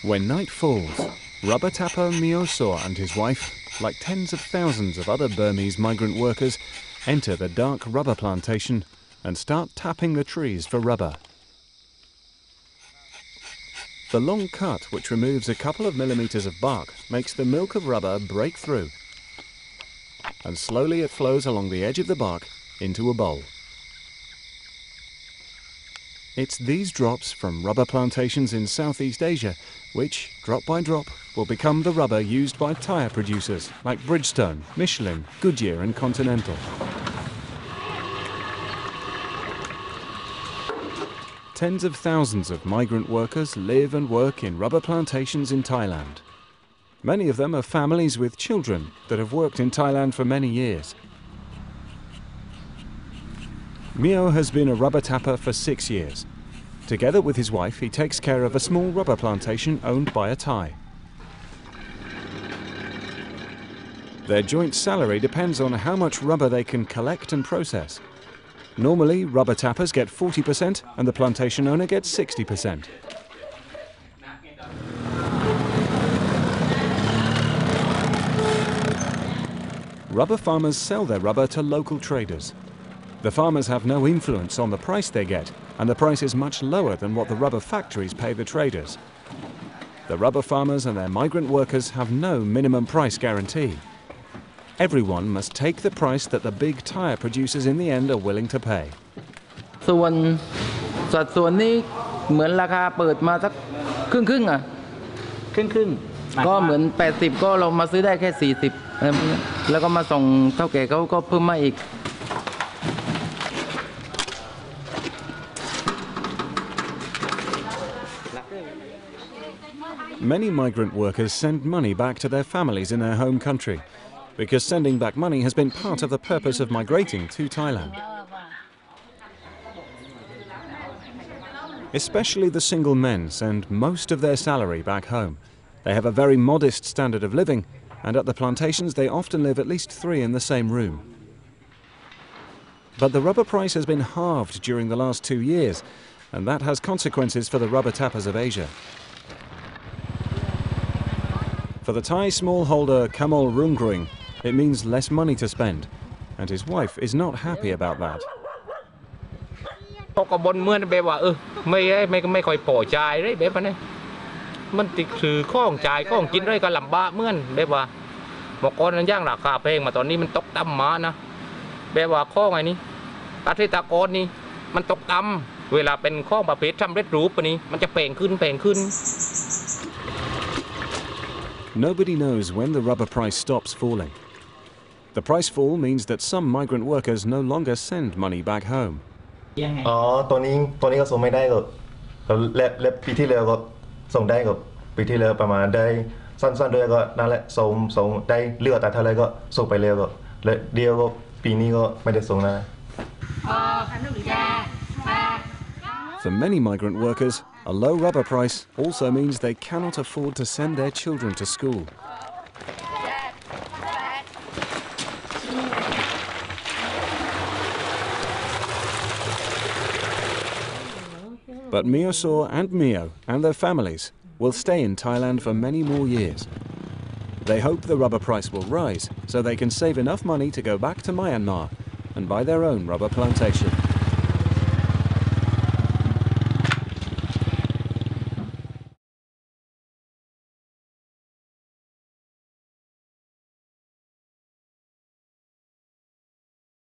When night falls, rubber tapper Mio Saw and his wife, like tens of thousands of other Burmese migrant workers, enter the dark rubber plantation and start tapping the trees for rubber. The long cut, which removes a couple of millimeters of bark, makes the milk of rubber break through, and slowly it flows along the edge of the bark into a bowl. It's these drops from rubber plantations in Southeast Asia which, drop by drop, will become the rubber used by tyre producers like Bridgestone, Michelin, Goodyear and Continental. Tens of thousands of migrant workers live and work in rubber plantations in Thailand. Many of them are families with children that have worked in Thailand for many years. Mio has been a rubber tapper for 6 years. Together with his wife, he takes care of a small rubber plantation owned by a Thai. Their joint salary depends on how much rubber they can collect and process. Normally, rubber tappers get 40% and the plantation owner gets 60%. Rubber farmers sell their rubber to local traders. The farmers have no influence on the price they get, and the price is much lower than what the rubber factories pay the traders. The rubber farmers and their migrant workers have no minimum price guarantee. Everyone must take the price that the big tyre producers in the end are willing to pay. สัดส่วนนี้เหมือนราคาเปิดมาสักครึ่งอ่ะครึ่งก็เหมือน80ก็เรามาซื้อได้แค่40แล้วก็มาส่งเท่าแก่เขาก็เพิ่มมาอีก Many migrant workers send money back to their families in their home country, because sending back money has been part of the purpose of migrating to Thailand. Especially the single men send most of their salary back home. They have a very modest standard of living, and at the plantations they often live at least 3 in the same room. But the rubber price has been halved during the last 2 years, and that has consequences for the rubber tappers of Asia. For the Thai smallholder Kamal Rungruing, it means less money to spend, and his wife is not happy about that. เขาก็บ่นเหมือนแบบว่าไม่ค่อยพอใจเลยแบบนั้นมันติดถือข้องจ่ายข้องกินได้ก็ลำบากเหมือนแบบว่าเมื่อก่อนนั้นย่างราคาแพงมาตอนนี้มันตกต่ำมานะแบบว่าข้องไงนี่เกษตรกรนี่มันตกต่ำเวลาเป็นข้องประเภทสำเร็จรูปนี้มันจะแพงขึ้น Nobody knows when the rubber price stops falling. The price fall means that some migrant workers no longer send money back home. ตัวนี้ก็ส่งไม่ได้ก็และปีที่แล้วก็ส่งได้ก็ปีที่แล้วประมาณได้สั้นๆด้วยก็นั่นแหละส่งได้เลือดแต่เท่าไรก็ส่งไปแล้วก็และเดียวก็ปีนี้ก็ไม่ได้ส่งนะ For many migrant workers, a low rubber price also means they cannot afford to send their children to school. But Mio Saw and Mio and their families will stay in Thailand for many more years. They hope the rubber price will rise so they can save enough money to go back to Myanmar and buy their own rubber plantation.